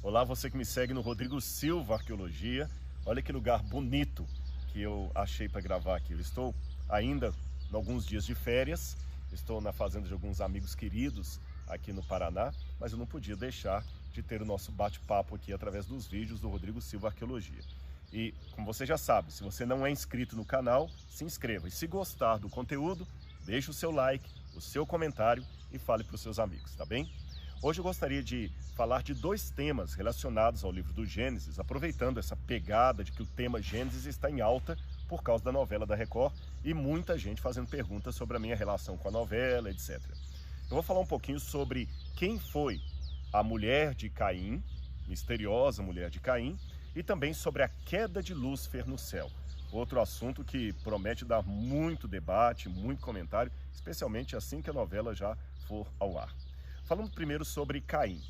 Olá, você que me segue no Rodrigo Silva Arqueologia. Olha que lugar bonito que eu achei para gravar aqui. Eu estou ainda em alguns dias de férias, estou na fazenda de alguns amigos queridos aqui no Paraná, mas eu não podia deixar de ter o nosso bate-papo aqui através dos vídeos do Rodrigo Silva Arqueologia. E como você já sabe, se você não é inscrito no canal, se inscreva. E se gostar do conteúdo, deixe o seu like, o seu comentário e fale para os seus amigos, tá bem? Hoje eu gostaria de falar de dois temas relacionados ao livro do Gênesis, aproveitando essa pegada de que o tema Gênesis está em alta por causa da novela da Record e muita gente fazendo perguntas sobre a minha relação com a novela, etc. Eu vou falar um pouquinho sobre quem foi a mulher de Caim, misteriosa mulher de Caim, e também sobre a queda de Lúcifer no céu. Outro assunto que promete dar muito debate, muito comentário, especialmente assim que a novela já for ao ar. Falando primeiro sobre Caim.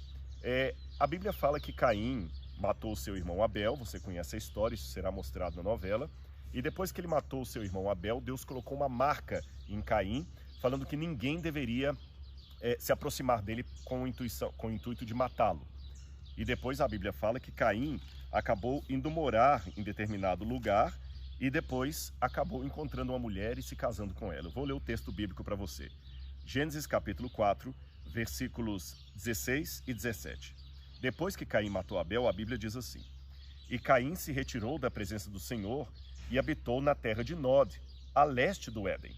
A Bíblia fala que Caim matou seu irmão Abel, você conhece a história, isso será mostrado na novela. E depois que ele matou seu irmão Abel, Deus colocou uma marca em Caim, falando que ninguém deveria se aproximar dele com o intuito de matá-lo. E depois a Bíblia fala que Caim acabou indo morar em determinado lugar e depois acabou encontrando uma mulher e se casando com ela. Eu vou ler o texto bíblico para você. Gênesis capítulo 4, versículos 16 e 17. Depois que Caim matou Abel, a Bíblia diz assim: E Caim se retirou da presença do Senhor e habitou na terra de Nod, a leste do Éden.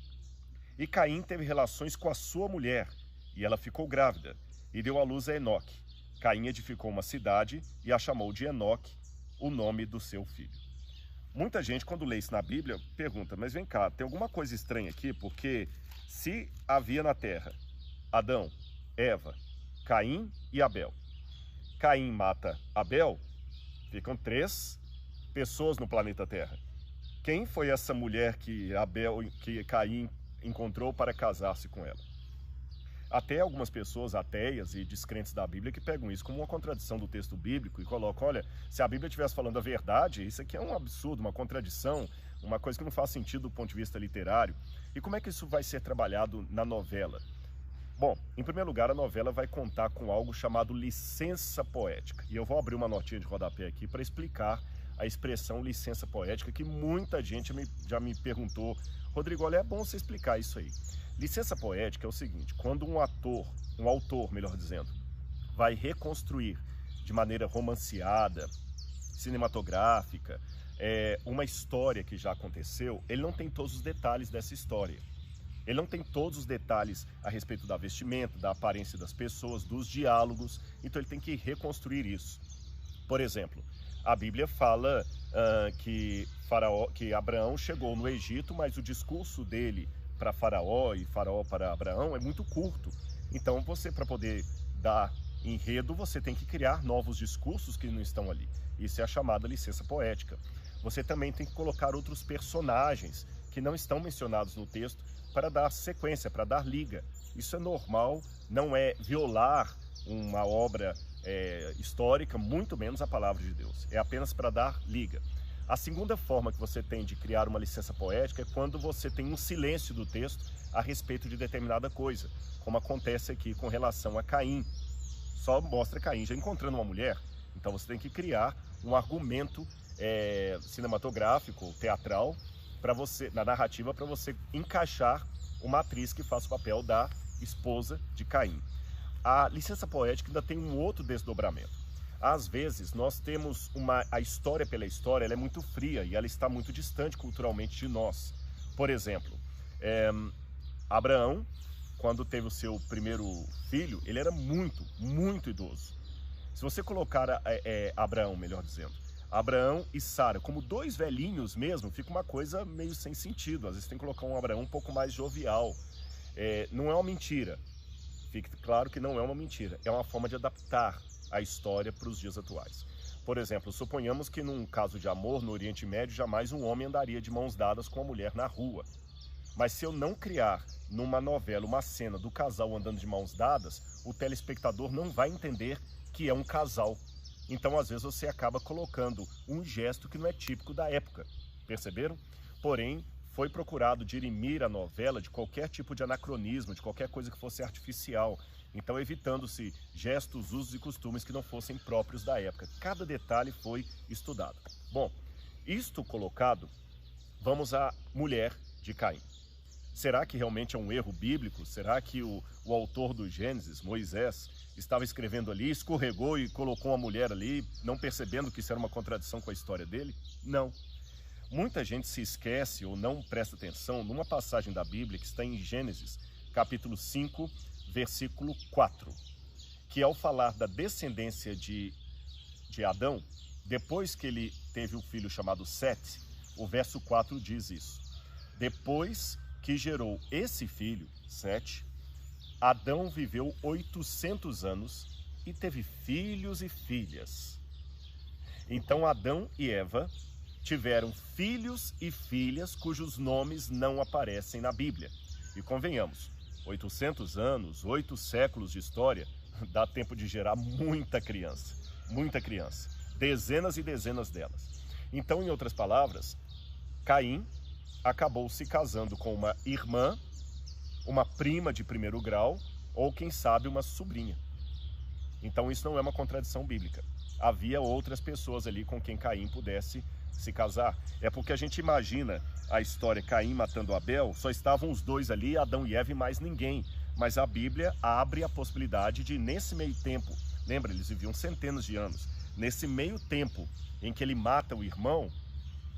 E Caim teve relações com a sua mulher, e ela ficou grávida, e deu à luz a Enoque. Caim edificou uma cidade e a chamou de Enoque, o nome do seu filho. Muita gente, quando lê isso na Bíblia, pergunta, mas vem cá, tem alguma coisa estranha aqui? Porque se havia na terra Adão, Eva, Caim e Abel. Caim mata Abel, ficam 3 pessoas no planeta Terra. Quem foi essa mulher que Caim encontrou para casar-se com ela? Até algumas pessoas ateias e descrentes da Bíblia que pegam isso como uma contradição do texto bíblico e colocam, olha, se a Bíblia estivesse falando a verdade, isso aqui é um absurdo, uma contradição, uma coisa que não faz sentido do ponto de vista literário. E como é que isso vai ser trabalhado na novela? Bom, em primeiro lugar, a novela vai contar com algo chamado licença poética. E eu vou abrir uma notinha de rodapé aqui para explicar a expressão licença poética, que muita gente já me perguntou, Rodrigo, olha, é bom você explicar isso aí. Licença poética é o seguinte, quando um autor, melhor dizendo, vai reconstruir de maneira romanceada, cinematográfica, uma história que já aconteceu, ele não tem todos os detalhes dessa história. Ele não tem todos os detalhes a respeito da vestimenta, da aparência das pessoas, dos diálogos, então ele tem que reconstruir isso. Por exemplo, a Bíblia fala que Abraão chegou no Egito, mas o discurso dele para Faraó e Faraó para Abraão é muito curto. Então você, para poder dar enredo, você tem que criar novos discursos que não estão ali. Isso é a chamada licença poética. Você também tem que colocar outros personagens que não estão mencionados no texto para dar sequência, para dar liga. Isso é normal, não é violar uma obra histórica, muito menos a palavra de Deus. É apenas para dar liga. A segunda forma que você tem de criar uma licença poética é quando você tem um silêncio do texto a respeito de determinada coisa, como acontece aqui com relação a Caim. Só mostra Caim já encontrando uma mulher, então você tem que criar um argumento cinematográfico, teatral, na narrativa, para você encaixar uma atriz que faça o papel da esposa de Caim. A licença poética ainda tem um outro desdobramento. Às vezes nós temos a história pela história, ela é muito fria e ela está muito distante culturalmente de nós. Por exemplo, Abraão, quando teve o seu primeiro filho, ele era muito, muito idoso. Se você colocar Abraão, melhor dizendo, Abraão e Sara como 2 velhinhos mesmo, fica uma coisa meio sem sentido. Às vezes tem que colocar um Abraão um pouco mais jovial. Não é uma mentira. Fique claro que não é uma mentira. É uma forma de adaptar a história para os dias atuais. Por exemplo, suponhamos que num caso de amor no Oriente Médio, jamais um homem andaria de mãos dadas com uma mulher na rua. Mas se eu não criar numa novela uma cena do casal andando de mãos dadas, o telespectador não vai entender que é um casal. Então, às vezes, você acaba colocando um gesto que não é típico da época. Perceberam? Porém, foi procurado dirimir a novela de qualquer tipo de anacronismo, de qualquer coisa que fosse artificial. Então, evitando-se gestos, usos e costumes que não fossem próprios da época. Cada detalhe foi estudado. Bom, isto colocado, vamos à mulher de Caim. Será que realmente é um erro bíblico? Será que o autor do Gênesis, Moisés, estava escrevendo ali, escorregou e colocou uma mulher ali, não percebendo que isso era uma contradição com a história dele? Não. Muita gente se esquece ou não presta atenção numa passagem da Bíblia que está em Gênesis, capítulo 5, versículo 4, que ao falar da descendência de Adão, depois que ele teve um filho chamado Sete, o verso 4 diz isso. Depois que gerou esse filho, Sete, Adão viveu 800 anos e teve filhos e filhas. Então Adão e Eva tiveram filhos e filhas cujos nomes não aparecem na Bíblia. E convenhamos, 800 anos, 8 séculos de história, dá tempo de gerar muita criança, dezenas e dezenas delas. Então, em outras palavras, Caim acabou se casando com uma irmã, uma prima de primeiro grau, ou quem sabe uma sobrinha. Então isso não é uma contradição bíblica. Havia outras pessoas ali com quem Caim pudesse se casar. É porque a gente imagina a história Caim matando Abel, só estavam os dois ali, Adão e Eva e mais ninguém. Mas a Bíblia abre a possibilidade de, nesse meio tempo, lembra, eles viviam centenas de anos, nesse meio tempo em que ele mata o irmão,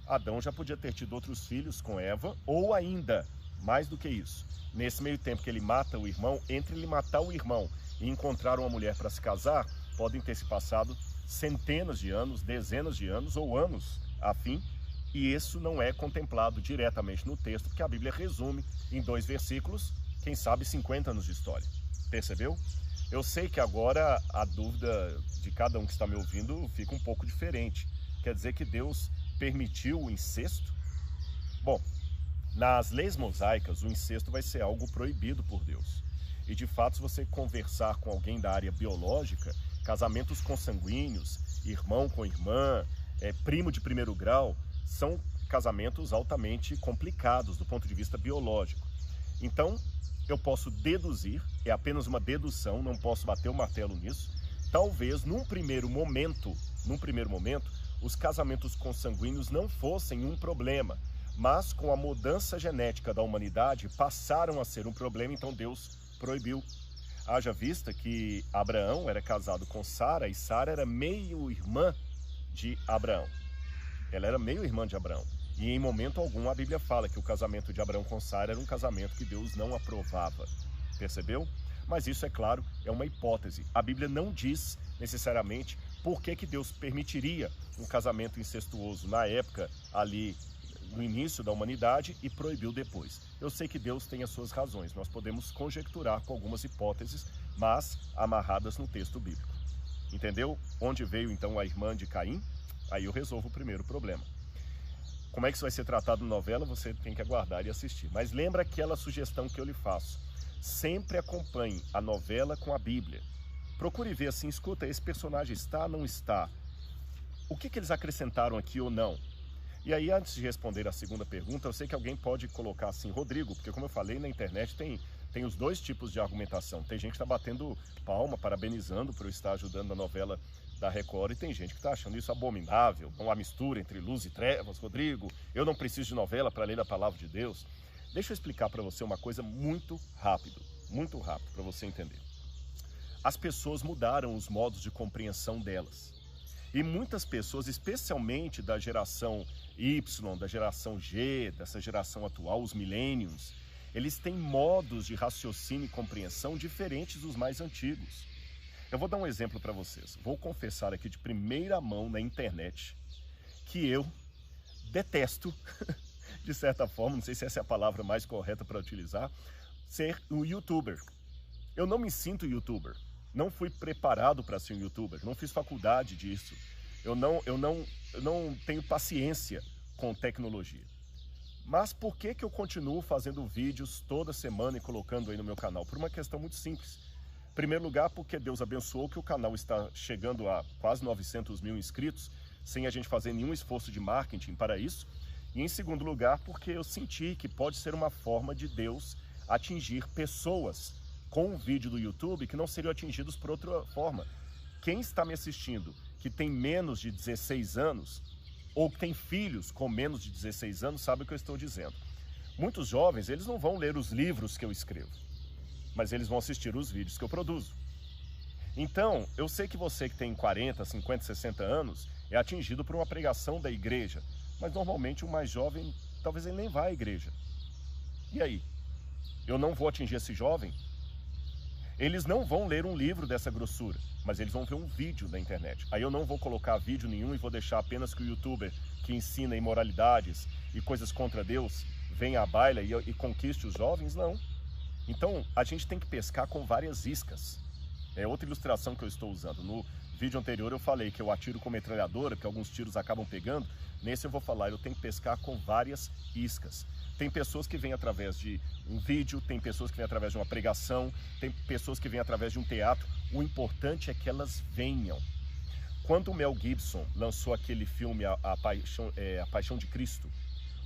Adão já podia ter tido outros filhos com Eva, ou ainda, mais do que isso, nesse meio tempo que ele mata o irmão, entre ele matar o irmão e encontrar uma mulher para se casar, podem ter se passado centenas de anos, dezenas de anos ou anos a fim, e isso não é contemplado diretamente no texto, porque a Bíblia resume em 2 versículos, quem sabe 50 anos de história. Percebeu? Eu sei que agora a dúvida de cada um que está me ouvindo fica um pouco diferente. Quer dizer que Deus permitiu o incesto? Bom, nas leis mosaicas, o incesto vai ser algo proibido por Deus. E de fato, se você conversar com alguém da área biológica, casamentos consanguíneos, irmão com irmã, primo de primeiro grau, são casamentos altamente complicados do ponto de vista biológico. Então, eu posso deduzir, é apenas uma dedução, não posso bater o martelo nisso, talvez num primeiro momento, os casamentos consanguíneos não fossem um problema, mas com a mudança genética da humanidade passaram a ser um problema, então Deus proibiu. Haja vista que Abraão era casado com Sara e Sara era meio-irmã de Abraão. Ela era meio-irmã de Abraão. E em momento algum a Bíblia fala que o casamento de Abraão com Sara era um casamento que Deus não aprovava. Percebeu? Mas isso, é claro, é uma hipótese. A Bíblia não diz necessariamente por que Deus permitiria um casamento incestuoso na época ali no início da humanidade e proibiu depois. Eu sei que Deus tem as suas razões, nós podemos conjecturar com algumas hipóteses, mas amarradas no texto bíblico. Entendeu? Onde veio então a irmã de Caim? Aí eu resolvo o primeiro problema. Como é que isso vai ser tratado na novela? Você tem que aguardar e assistir. Mas lembra aquela sugestão que eu lhe faço. Sempre acompanhe a novela com a Bíblia. Procure ver assim, escuta, esse personagem está ou não está? O que eles acrescentaram aqui ou não? E aí, antes de responder a segunda pergunta, eu sei que alguém pode colocar assim, Rodrigo, porque como eu falei, na internet tem os dois tipos de argumentação. Tem gente que está batendo palma, parabenizando por eu estar ajudando a novela da Record, e tem gente que está achando isso abominável, uma mistura entre luz e trevas. Rodrigo, eu não preciso de novela para ler a palavra de Deus. Deixa eu explicar para você uma coisa muito rápido para você entender. As pessoas mudaram os modos de compreensão delas. E muitas pessoas, especialmente da geração Y, da geração G, dessa geração atual, os millennials, eles têm modos de raciocínio e compreensão diferentes dos mais antigos. Eu vou dar um exemplo para vocês. Vou confessar aqui de primeira mão na internet que eu detesto, de certa forma, não sei se essa é a palavra mais correta para utilizar, ser um youtuber. Eu não me sinto youtuber. Não fui preparado para ser um youtuber, não fiz faculdade disso. Eu não tenho paciência com tecnologia. Mas por que eu continuo fazendo vídeos toda semana e colocando aí no meu canal? Por uma questão muito simples. Em primeiro lugar, porque Deus abençoou que o canal está chegando a quase 900 mil inscritos, sem a gente fazer nenhum esforço de marketing para isso. E em segundo lugar, porque eu senti que pode ser uma forma de Deus atingir pessoas com um vídeo do YouTube que não seriam atingidos por outra forma. Quem está me assistindo que tem menos de 16 anos ou que tem filhos com menos de 16 anos sabe o que eu estou dizendo. Muitos jovens, eles não vão ler os livros que eu escrevo, mas eles vão assistir os vídeos que eu produzo. Então, eu sei que você que tem 40, 50, 60 anos é atingido por uma pregação da igreja, mas normalmente o mais jovem, talvez ele nem vá à igreja. E aí? Eu não vou atingir esse jovem? Eles não vão ler um livro dessa grossura, mas eles vão ver um vídeo na internet. Aí eu não vou colocar vídeo nenhum e vou deixar apenas que o youtuber que ensina imoralidades e coisas contra Deus venha à baila e conquiste os jovens? Não. Então, a gente tem que pescar com várias iscas. É outra ilustração que eu estou usando. No vídeo anterior eu falei que eu atiro com metralhadora, que alguns tiros acabam pegando. Nesse eu vou falar, eu tenho que pescar com várias iscas. Tem pessoas que vêm através de um vídeo, tem pessoas que vêm através de uma pregação, tem pessoas que vêm através de um teatro. O importante é que elas venham. Quando o Mel Gibson lançou aquele filme A Paixão de Cristo,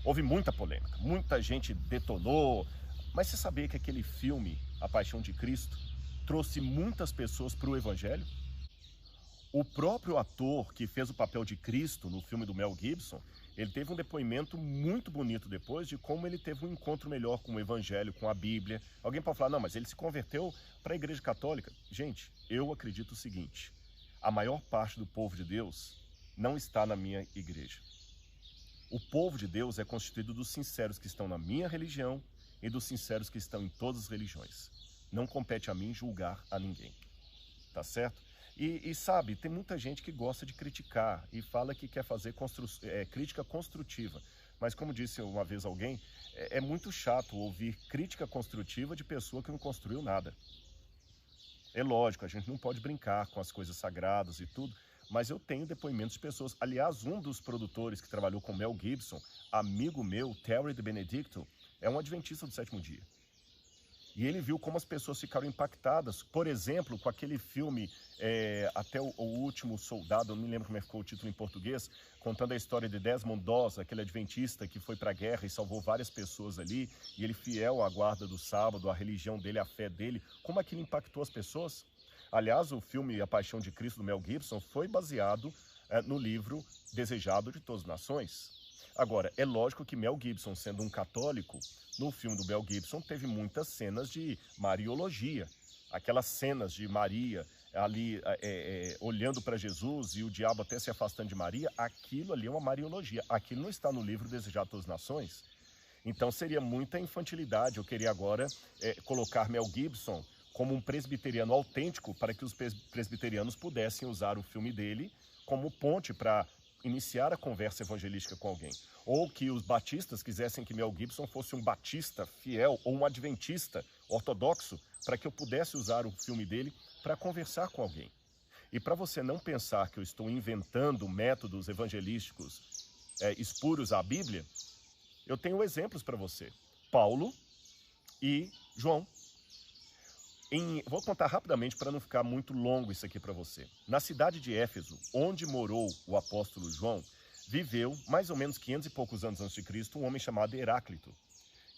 houve muita polêmica, muita gente detonou. Mas você sabia que aquele filme, A Paixão de Cristo, trouxe muitas pessoas para o Evangelho? O próprio ator que fez o papel de Cristo no filme do Mel Gibson, ele teve um depoimento muito bonito depois de como ele teve um encontro melhor com o Evangelho, com a Bíblia. Alguém pode falar, não, mas ele se converteu para a Igreja Católica. Gente, eu acredito o seguinte, a maior parte do povo de Deus não está na minha igreja. O povo de Deus é constituído dos sinceros que estão na minha religião e dos sinceros que estão em todas as religiões. Não compete a mim julgar a ninguém, tá certo? E sabe, tem muita gente que gosta de criticar e fala que quer fazer crítica construtiva. Mas como disse uma vez alguém, é muito chato ouvir crítica construtiva de pessoa que não construiu nada. É lógico, a gente não pode brincar com as coisas sagradas e tudo, mas eu tenho depoimentos de pessoas. Aliás, um dos produtores que trabalhou com Mel Gibson, amigo meu, Terry de Benedicto, é um adventista do sétimo dia. E ele viu como as pessoas ficaram impactadas, por exemplo, com aquele filme Até o Último Soldado, eu não me lembro como ficou o título em português, contando a história de Desmond Doss, aquele adventista que foi para a guerra e salvou várias pessoas ali, e ele fiel à guarda do sábado, à religião dele, à fé dele, como aquilo impactou as pessoas. Aliás, o filme A Paixão de Cristo, do Mel Gibson, foi baseado no livro Desejado de Todas as Nações. Agora, é lógico que Mel Gibson, sendo um católico, no filme do Mel Gibson teve muitas cenas de mariologia. Aquelas cenas de Maria ali olhando para Jesus e o diabo até se afastando de Maria, aquilo ali é uma mariologia. Aquilo não está no livro Desejado de Todas as Nações. Então seria muita infantilidade eu querer agora colocar Mel Gibson como um presbiteriano autêntico para que os presbiterianos pudessem usar o filme dele como ponte para iniciar a conversa evangelística com alguém. Ou que os batistas quisessem que Mel Gibson fosse um batista fiel ou um adventista ortodoxo para que eu pudesse usar o filme dele para conversar com alguém. E para você não pensar que eu estou inventando métodos evangelísticos espúrios à Bíblia, eu tenho exemplos para você. Paulo e João. Vou contar rapidamente para não ficar muito longo isso aqui para você. Na cidade de Éfeso, onde morou o apóstolo João, viveu, mais ou menos 500 e poucos anos antes de Cristo, um homem chamado Heráclito.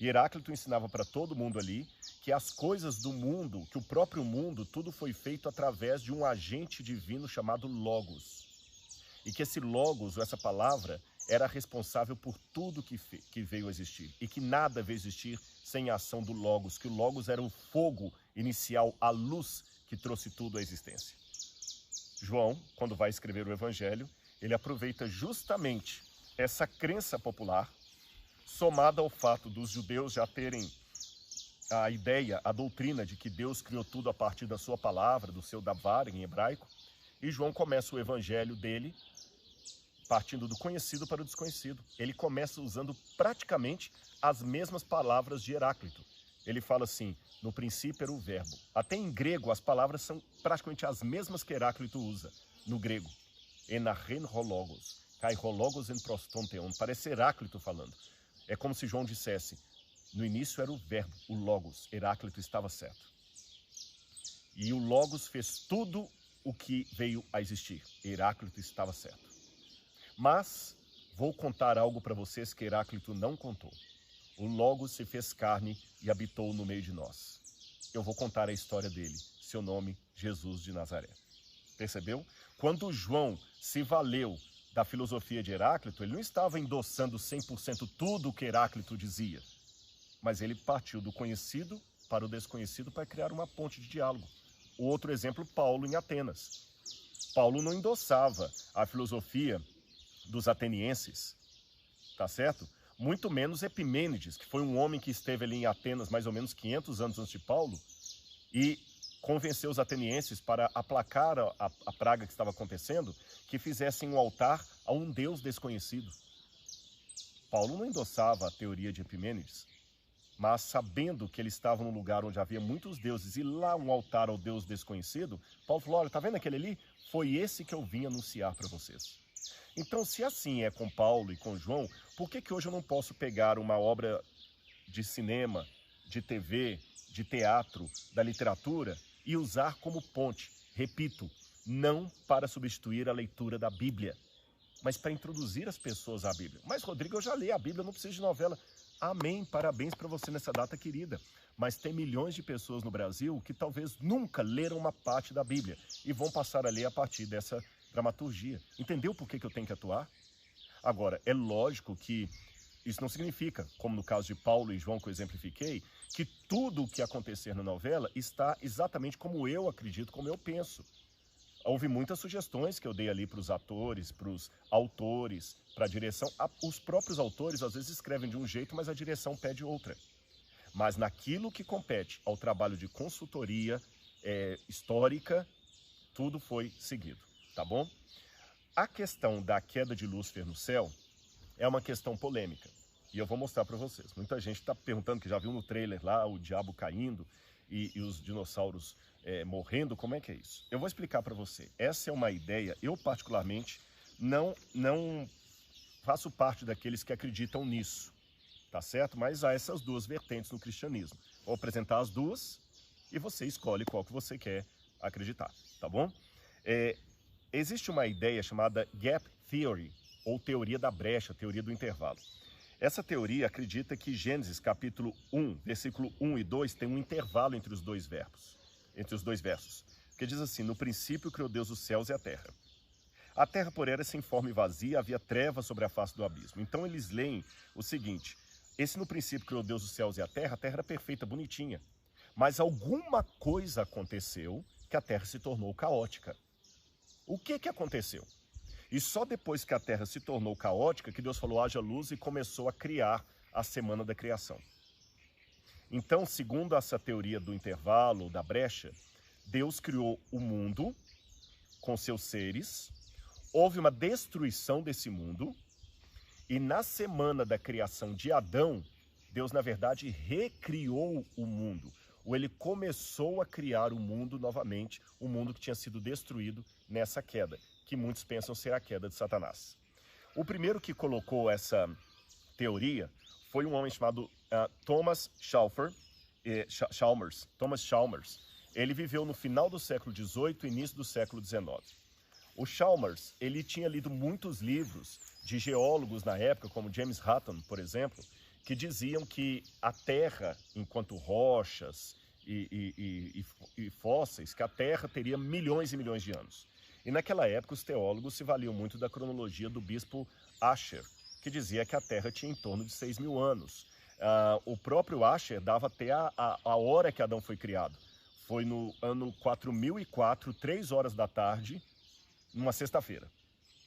E Heráclito ensinava para todo mundo ali que as coisas do mundo, que o próprio mundo, tudo foi feito através de um agente divino chamado Logos. E que esse Logos, ou essa palavra, era responsável por tudo que veio a existir. E que nada veio a existir sem a ação do Logos, que o Logos era o fogo inicial, a luz que trouxe tudo à existência. João, quando vai escrever o Evangelho, ele aproveita justamente essa crença popular, somada ao fato dos judeus já terem a ideia, a doutrina de que Deus criou tudo a partir da sua palavra, do seu davar em hebraico, e João começa o Evangelho dele partindo do conhecido para o desconhecido. Ele começa usando praticamente as mesmas palavras de Heráclito. Ele fala assim, no princípio era o verbo. Até em grego as palavras são praticamente as mesmas que Heráclito usa no grego. Enarren hologos, kai hologos en prostonteon. Parece Heráclito falando. É como se João dissesse, no início era o verbo, o logos. Heráclito estava certo. E o logos fez tudo o que veio a existir. Heráclito estava certo. Mas vou contar algo para vocês que Heráclito não contou. O Logos se fez carne e habitou no meio de nós. eu vou contar a história dele, seu nome, Jesus de Nazaré. Percebeu? Quando João se valeu da filosofia de Heráclito, ele não estava endossando 100% tudo o que Heráclito dizia, mas ele partiu do conhecido para o desconhecido para criar uma ponte de diálogo. O outro exemplo, Paulo em Atenas. Paulo não endossava a filosofia dos atenienses, tá certo? Muito menos Epimênides, que foi um homem que esteve ali em Atenas mais ou menos 500 anos antes de Paulo e convenceu os atenienses para aplacar a praga que estava acontecendo, que fizessem um altar a um Deus desconhecido. Paulo não endossava a teoria de Epimênides, mas sabendo que ele estava num lugar onde havia muitos deuses e lá um altar ao Deus desconhecido, Paulo falou, olha, tá vendo aquele ali? Foi esse que eu vim anunciar para vocês. Então, se assim é com Paulo e com João, por que hoje eu não posso pegar uma obra de cinema, de TV, de teatro, da literatura e usar como ponte? Repito, não para substituir a leitura da Bíblia, mas para introduzir as pessoas à Bíblia. Mas, Rodrigo, eu já li a Bíblia, não preciso de novela. Amém, parabéns para você nessa data querida. Mas tem milhões de pessoas no Brasil que talvez nunca leram uma parte da Bíblia e vão passar a ler a partir dessa dramaturgia. Entendeu por que eu tenho que atuar? Agora, é lógico que isso não significa, como no caso de Paulo e João que eu exemplifiquei, que tudo o que acontecer na novela está exatamente como eu acredito, como eu penso. Houve muitas sugestões que eu dei ali para os atores, para os autores, para a direção. Os próprios autores às vezes escrevem de um jeito, mas a direção pede outra. Mas naquilo que compete ao trabalho de consultoria histórica, tudo foi seguido, tá bom? A questão da queda de Lúcifer no céu é uma questão polêmica. E eu vou mostrar para vocês. Muita gente está perguntando, que já viu no trailer lá, o diabo caindo e os dinossauros morrendo, como é que é isso? Eu vou explicar para você. Essa é uma ideia, eu particularmente não faço parte daqueles que acreditam nisso, tá certo? Mas há essas duas vertentes no cristianismo. Vou apresentar as duas e você escolhe qual que você quer acreditar, tá bom? Existe uma ideia chamada Gap Theory, ou teoria da brecha, teoria do intervalo. Essa teoria acredita que Gênesis capítulo 1, versículo 1 e 2 tem um intervalo entre os dois versos. Que diz assim, no princípio criou Deus os céus e a terra. A terra, porém, era sem forma e vazia, havia trevas sobre a face do abismo. Então eles leem o seguinte, esse no princípio criou Deus os céus e a terra era perfeita, bonitinha. Mas alguma coisa aconteceu que a terra se tornou caótica. O que aconteceu? E só depois que a terra se tornou caótica que Deus falou, haja luz e começou a criar a semana da criação. Então, segundo essa teoria do intervalo, da brecha, Deus criou o mundo com seus seres, houve uma destruição desse mundo, e na semana da criação de Adão, Deus, na verdade, recriou o mundo. Ou ele começou a criar o mundo novamente, o mundo que tinha sido destruído nessa queda, que muitos pensam ser a queda de Satanás. O primeiro que colocou essa teoria foi um homem chamado Thomas Chalmers. Ele viveu no final do século XVIII e início do século XIX. O Chalmers, ele tinha lido muitos livros de geólogos na época, como James Hutton, por exemplo, que diziam que a Terra, enquanto rochas e fósseis, que a Terra teria milhões e milhões de anos. E naquela época os teólogos se valiam muito da cronologia do bispo Asher, que dizia que a Terra tinha em torno de 6.000 anos. O próprio Asher dava até a hora que Adão foi criado. Foi no ano 4004, 3 horas da tarde, numa sexta-feira.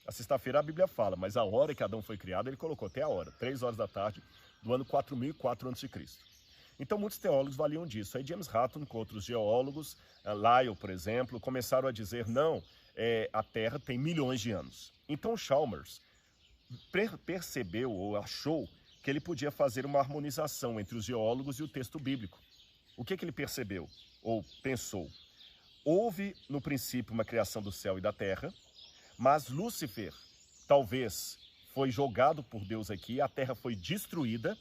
A sexta-feira a Bíblia fala, mas a hora que Adão foi criado, ele colocou até a hora, 3 horas da tarde, do ano 4004 a.C. Então muitos teólogos valiam disso. Aí James Hutton, com outros geólogos, Lyell, por exemplo, começaram a dizer, não, a Terra tem milhões de anos. Então Chalmers percebeu ou achou que ele podia fazer uma harmonização entre os geólogos e o texto bíblico. O que ele percebeu ou pensou? Houve no princípio uma criação do céu e da terra, mas Lúcifer talvez foi jogado por Deus aqui, a terra foi destruída,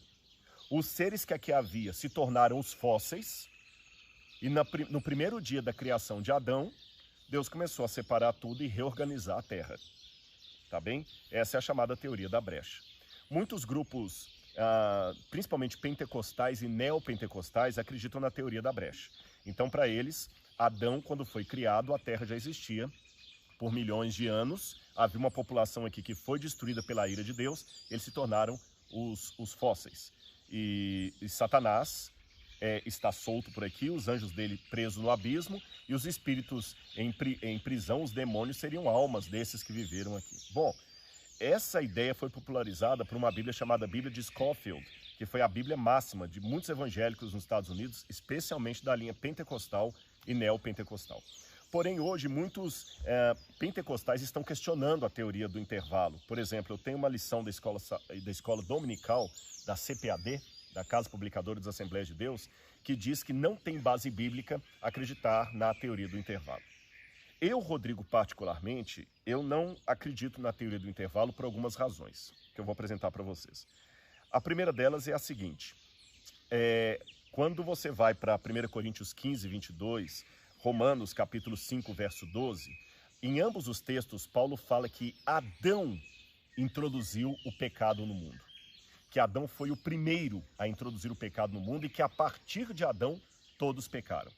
os seres que aqui havia se tornaram os fósseis, e no primeiro dia da criação de Adão, Deus começou a separar tudo e reorganizar a terra. Tá bem? Essa é a chamada teoria da brecha. Muitos grupos, principalmente pentecostais e neopentecostais, acreditam na teoria da brecha. Então, para eles, Adão, quando foi criado, a Terra já existia por milhões de anos. Havia uma população aqui que foi destruída pela ira de Deus, eles se tornaram os fósseis. E Satanás está solto por aqui, os anjos dele presos no abismo, e os espíritos em prisão, os demônios, seriam almas desses que viveram aqui. Bom, essa ideia foi popularizada por uma Bíblia chamada Bíblia de Scofield, que foi a Bíblia máxima de muitos evangélicos nos Estados Unidos, especialmente da linha pentecostal e neopentecostal. Porém, hoje, muitos pentecostais estão questionando a teoria do intervalo. Por exemplo, eu tenho uma lição da escola dominical, da CPAD, da Casa Publicadora das Assembleias de Deus, que diz que não tem base bíblica acreditar na teoria do intervalo. Eu, Rodrigo, particularmente, eu não acredito na teoria do intervalo por algumas razões, que eu vou apresentar para vocês. A primeira delas é a seguinte: quando você vai para 1 Coríntios 15, 22, Romanos capítulo 5, verso 12, em ambos os textos, Paulo fala que Adão introduziu o pecado no mundo. Que Adão foi o primeiro a introduzir o pecado no mundo e que a partir de Adão todos pecaram.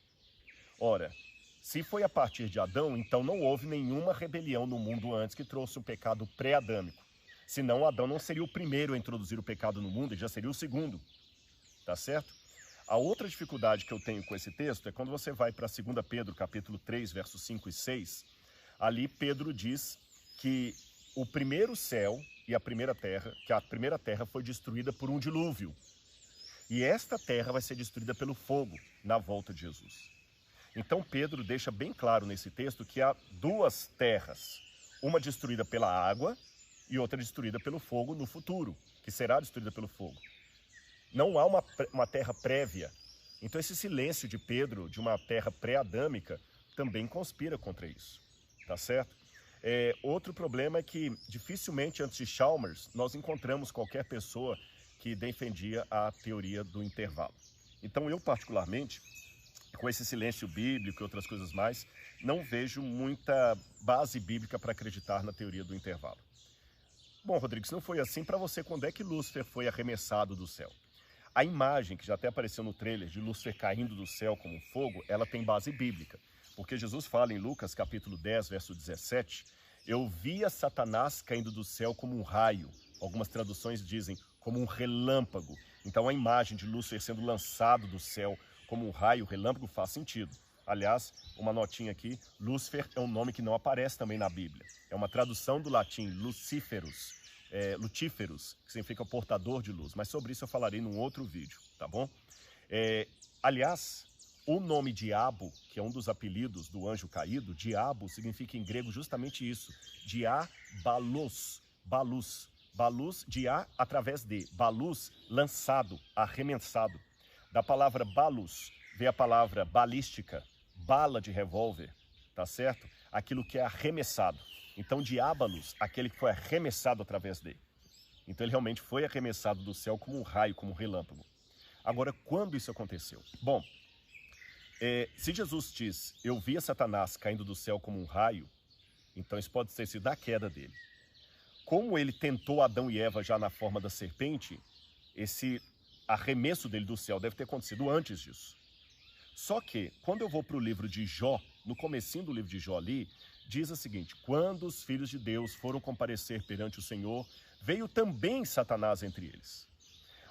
Ora, se foi a partir de Adão, então não houve nenhuma rebelião no mundo antes que trouxe o pecado pré-adâmico. Senão Adão não seria o primeiro a introduzir o pecado no mundo, ele já seria o segundo. Tá certo? A outra dificuldade que eu tenho com esse texto é quando você vai para 2 Pedro, capítulo 3, versos 5 e 6, ali Pedro diz que o primeiro céu e a primeira terra foi destruída por um dilúvio. E esta terra vai ser destruída pelo fogo na volta de Jesus. Então Pedro deixa bem claro nesse texto que há duas terras, uma destruída pela água e outra destruída pelo fogo no futuro, que será destruída pelo fogo. Não há uma terra prévia. Então esse silêncio de Pedro, de uma terra pré-adâmica, também conspira contra isso. Tá certo? Outro problema é que dificilmente antes de Chalmers nós encontramos qualquer pessoa que defendia a teoria do intervalo. Então eu particularmente, com esse silêncio bíblico e outras coisas mais, não vejo muita base bíblica para acreditar na teoria do intervalo. Bom, Rodrigo, se não foi assim, para você, quando é que Lúcifer foi arremessado do céu? A imagem, que já até apareceu no trailer, de Lúcifer caindo do céu como fogo, ela tem base bíblica. Porque Jesus fala em Lucas, capítulo 10, verso 17, eu via Satanás caindo do céu como um raio. Algumas traduções dizem como um relâmpago. Então a imagem de Lúcifer sendo lançado do céu como um raio, relâmpago, faz sentido. Aliás, uma notinha aqui, Lúcifer é um nome que não aparece também na Bíblia. É uma tradução do latim, Luciferus, Lutíferos, que significa portador de luz. Mas sobre isso eu falarei num outro vídeo, tá bom? Aliás, o nome diabo, que é um dos apelidos do anjo caído, diabo significa em grego justamente isso, diabalos, balus. Balus, dia através de, balus, lançado, arremessado. Da palavra balus, vem a palavra balística, bala de revólver, tá certo? Aquilo que é arremessado. Então, diabalos, aquele que foi arremessado através dele. Então, ele realmente foi arremessado do céu como um raio, como um relâmpago. Agora, quando isso aconteceu? Bom, se Jesus diz, eu via Satanás caindo do céu como um raio, então isso pode ter sido da queda dele. Como ele tentou Adão e Eva já na forma da serpente, esse arremesso dele do céu deve ter acontecido antes disso. Só que, quando eu vou para o livro de Jó, no comecinho do livro de Jó ali, diz o seguinte, quando os filhos de Deus foram comparecer perante o Senhor, veio também Satanás entre eles.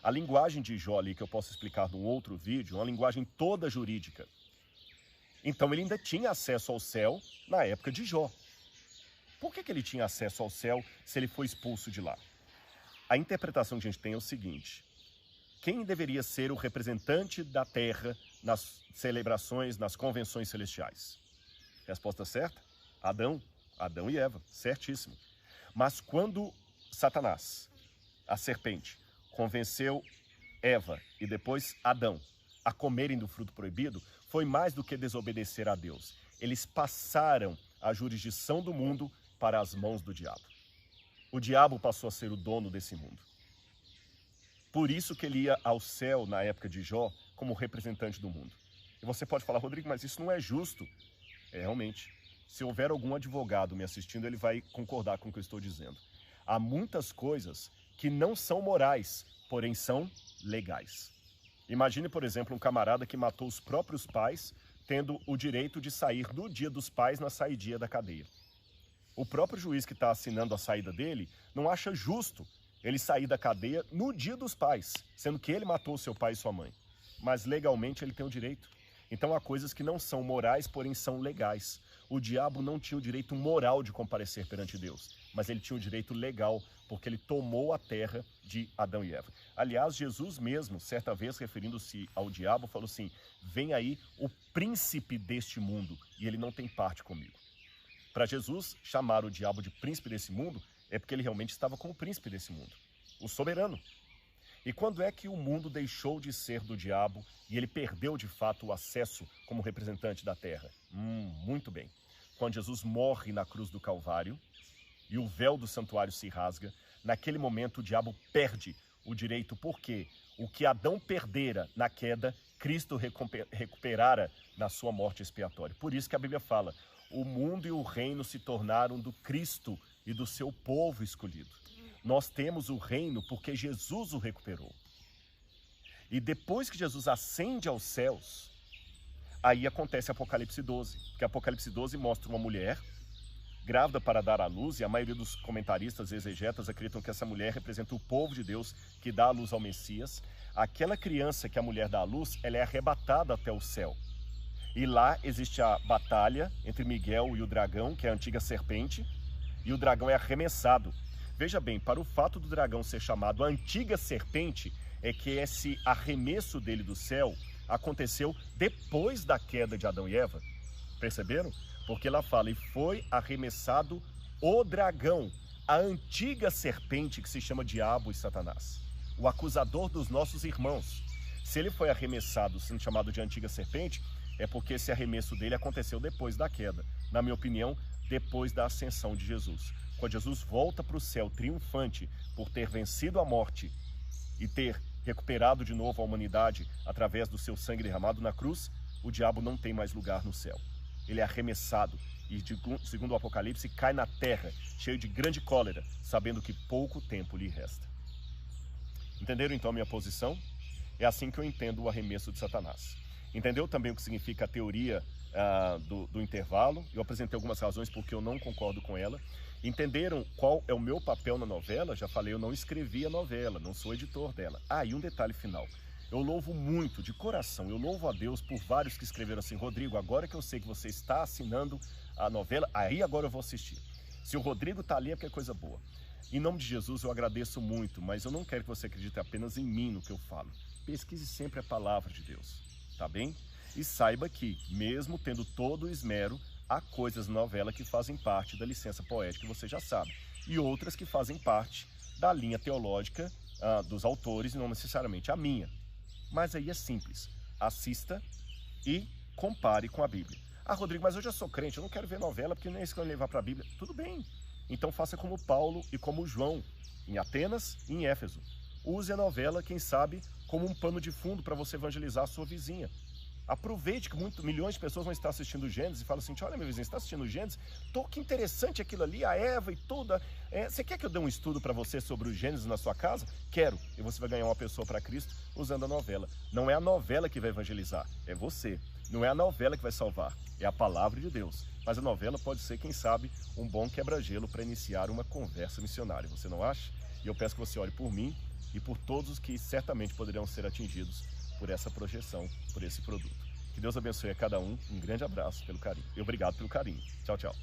A linguagem de Jó ali, que eu posso explicar num outro vídeo, é uma linguagem toda jurídica. Então ele ainda tinha acesso ao céu na época de Jó. Por que ele tinha acesso ao céu se ele foi expulso de lá? A interpretação que a gente tem é o seguinte, quem deveria ser o representante da terra nas celebrações, nas convenções celestiais? Resposta certa? Adão e Eva, certíssimo. Mas quando Satanás, a serpente, convenceu Eva e depois Adão a comerem do fruto proibido, foi mais do que desobedecer a Deus. Eles passaram a jurisdição do mundo para as mãos do diabo. O diabo passou a ser o dono desse mundo. Por isso que ele ia ao céu na época de Jó como representante do mundo. E você pode falar, Rodrigo, mas isso não é justo. Realmente. Se houver algum advogado me assistindo, ele vai concordar com o que eu estou dizendo. Há muitas coisas que não são morais, porém são legais. Imagine, por exemplo, um camarada que matou os próprios pais tendo o direito de sair no dia dos pais na saidia da cadeia. O próprio juiz que está assinando a saída dele não acha justo ele sair da cadeia no dia dos pais, sendo que ele matou seu pai e sua mãe. Mas legalmente ele tem o direito. Então há coisas que não são morais, porém são legais. O diabo não tinha o direito moral de comparecer perante Deus, mas ele tinha o direito legal, porque ele tomou a terra de Adão e Eva. Aliás, Jesus mesmo, certa vez referindo-se ao diabo, falou assim: vem aí o príncipe deste mundo, e ele não tem parte comigo. Para Jesus, chamar o diabo de príncipe desse mundo é porque ele realmente estava com o príncipe desse mundo, o soberano. E quando é que o mundo deixou de ser do diabo e ele perdeu de fato o acesso como representante da terra? Muito bem. Quando Jesus morre na cruz do Calvário e o véu do santuário se rasga, naquele momento o diabo perde o direito, porque o que Adão perdera na queda, Cristo recuperara na sua morte expiatória. Por isso que a Bíblia fala: o mundo e o reino se tornaram do Cristo e do seu povo escolhido. Nós temos o reino porque Jesus o recuperou. E depois que Jesus ascende aos céus, aí acontece Apocalipse 12. Porque Apocalipse 12 mostra uma mulher grávida para dar à luz, e a maioria dos comentaristas e exegetas acreditam que essa mulher representa o povo de Deus que dá à luz ao Messias. Aquela criança que a mulher dá à luz, ela é arrebatada até o céu. E lá existe a batalha entre Miguel e o dragão, que é a antiga serpente, e o dragão é arremessado. Veja bem, para o fato do dragão ser chamado a antiga serpente, é que esse arremesso dele do céu aconteceu depois da queda de Adão e Eva. Perceberam? Porque ela fala: e foi arremessado o dragão, a antiga serpente que se chama Diabo e Satanás, o acusador dos nossos irmãos. Se ele foi arremessado, sendo chamado de antiga serpente, é porque esse arremesso dele aconteceu depois da queda. Na minha opinião, depois da ascensão de Jesus. Quando Jesus volta para o céu triunfante por ter vencido a morte e ter recuperado de novo a humanidade através do seu sangue derramado na cruz, o diabo não tem mais lugar no céu. Ele é arremessado e, segundo o Apocalipse, cai na terra, cheio de grande cólera, sabendo que pouco tempo lhe resta. Entenderam então a minha posição? É assim que eu entendo o arremesso de Satanás. Entendeu também o que significa a teoria do intervalo? Eu apresentei algumas razões porque eu não concordo com ela. Entenderam qual é o meu papel na novela? Já falei, eu não escrevi a novela, não sou editor dela. E um detalhe final. Eu louvo muito, de coração, eu louvo a Deus por vários que escreveram assim: Rodrigo, agora que eu sei que você está assinando a novela, aí agora eu vou assistir. Se o Rodrigo está ali é porque é coisa boa. Em nome de Jesus eu agradeço muito, mas eu não quero que você acredite apenas em mim no que eu falo. Pesquise sempre a palavra de Deus, tá bem? E saiba que, mesmo tendo todo o esmero, há coisas na novela que fazem parte da licença poética, que você já sabe, e outras que fazem parte da linha teológica dos autores, e não necessariamente a minha. Mas aí é simples: assista e compare com a Bíblia. Rodrigo, mas eu já sou crente, eu não quero ver novela porque nem é isso que eu vou levar para a Bíblia. Tudo bem, então faça como Paulo e como João, em Atenas e em Éfeso. Use a novela, quem sabe, como um pano de fundo para você evangelizar a sua vizinha. Aproveite que milhões de pessoas vão estar assistindo Gênesis e falam assim: olha, meu vizinho, você está assistindo Gênesis? Que interessante aquilo ali, a Eva e toda. Você quer que eu dê um estudo para você sobre o Gênesis na sua casa? Quero. E você vai ganhar uma pessoa para Cristo usando a novela. Não é a novela que vai evangelizar, é você. Não é a novela que vai salvar, é a palavra de Deus. Mas a novela pode ser, quem sabe, um bom quebra-gelo para iniciar uma conversa missionária. Você não acha? E eu peço que você ore por mim e por todos os que certamente poderão ser atingidos por essa projeção, por esse produto. Que Deus abençoe a cada um. Um grande abraço pelo carinho. E obrigado pelo carinho. Tchau, tchau.